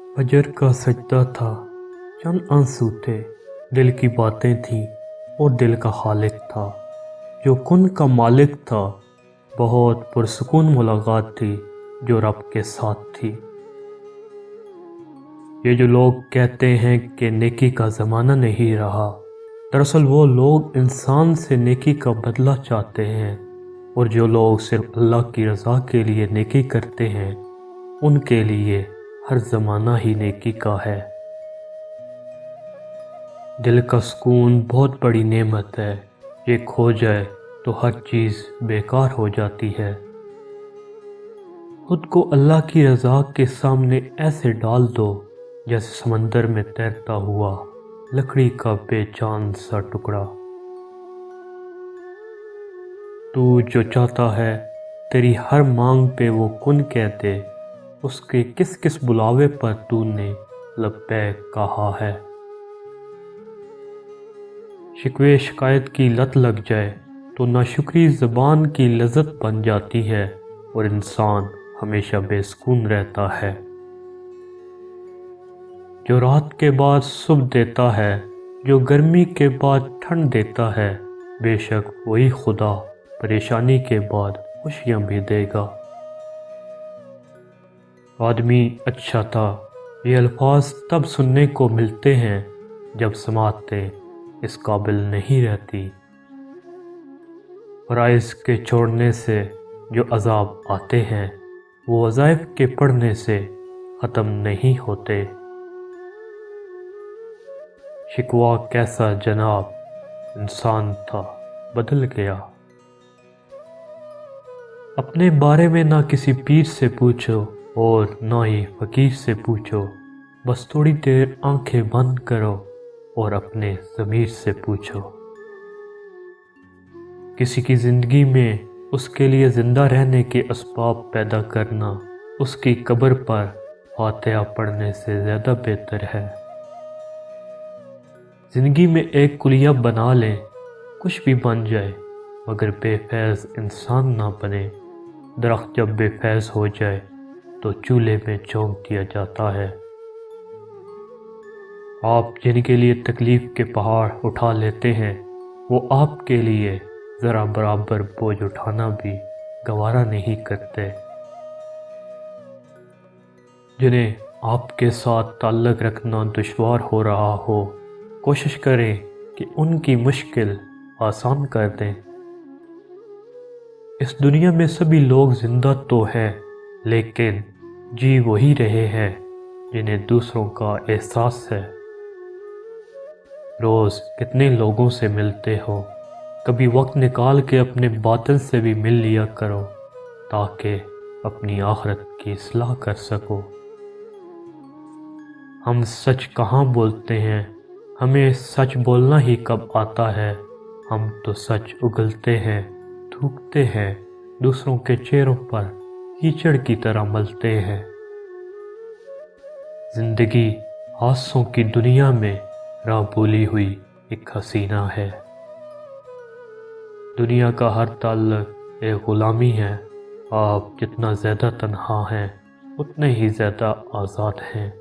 फजर का सजदा था, चंद आंसू थे, दिल की बातें थीं और दिल का खालिक था जो कुन का मालिक था। बहुत पुरसुकून मुलाकात थी जो रब के साथ थी। ये जो लोग कहते हैं कि नेकी का ज़माना नहीं रहा, दरअसल वो लोग इंसान से नेकी का बदला चाहते हैं, और जो लोग सिर्फ अल्लाह की रज़ा के लिए नेकी करते हैं उनके लिए हर ज़माना ही नेकी का है। दिल का सुकून बहुत बड़ी नेमत है, ये खो जाए तो हर चीज़ बेकार हो जाती है। खुद को अल्लाह की रज़ा के सामने ऐसे डाल दो जैसे समंदर में तैरता हुआ लकड़ी का बेजान सा टुकड़ा। तू जो चाहता है तेरी हर मांग पे वो कुन कह दे, उसके किस किस बुलावे पर तूने लब्बैक कहा है। शिकवे शिकायत की लत लग जाए तो नाशुक्री ज़बान की लज़्ज़त बन जाती है और इंसान हमेशा बेसुकून रहता है। जो रात के बाद सुबह देता है, जो गर्मी के बाद ठंड देता है, बेशक वही खुदा परेशानी के बाद खुशियाँ भी देगा। आदमी अच्छा था, ये अल्फाज तब सुनने को मिलते हैं जब समाअतें इस काबिल नहीं रहती। फ़राइज़ के छोड़ने से जो अज़ाब आते हैं वो वज़ाइफ के पढ़ने से ख़त्म नहीं होते। शिकवा कैसा जनाब, इंसान था बदल गया। अपने बारे में ना किसी पीर से पूछो और ना ही फ़कीर से पूछो, बस थोड़ी देर आंखें बंद करो और अपने ज़मीर से पूछो। किसी की ज़िंदगी में उसके लिए ज़िंदा रहने के असबाब पैदा करना उसकी कब्र पर फातिहा पढ़ने से ज़्यादा बेहतर है। ज़िंदगी में एक कुलिया बना लें, कुछ भी बन जाए, मगर बेफैज़ इंसान ना बने। दरख्त जब बेफैज़ हो जाए तो चूल्हे में झोंक दिया जाता है। आप जिनके लिए तकलीफ़ के पहाड़ उठा लेते हैं वो आपके लिए ज़रा बराबर बोझ उठाना भी गवारा नहीं करते। जिन्हें आपके साथ ताल्लुक़ रखना दुश्वार हो रहा हो, कोशिश करें कि उनकी मुश्किल आसान कर दें। इस दुनिया में सभी लोग ज़िंदा तो हैं, लेकिन जी वही रहे हैं जिन्हें दूसरों का एहसास है। रोज़ कितने लोगों से मिलते हो, कभी वक्त निकाल के अपने बातिन से भी मिल लिया करो ताकि अपनी आखिरत की इस्लाह कर सको। हम सच कहाँ बोलते हैं, हमें सच बोलना ही कब आता है। हम तो सच उगलते हैं, थूकते हैं, दूसरों के चेहरों पर कीचड़ की तरह मलते हैं। जिंदगी हादसों की दुनिया में राह भूली हुई एक हसीना है। दुनिया का हर ताल्लुक एक ग़ुलामी है। आप जितना ज़्यादा तन्हा हैं उतने ही ज़्यादा आज़ाद हैं।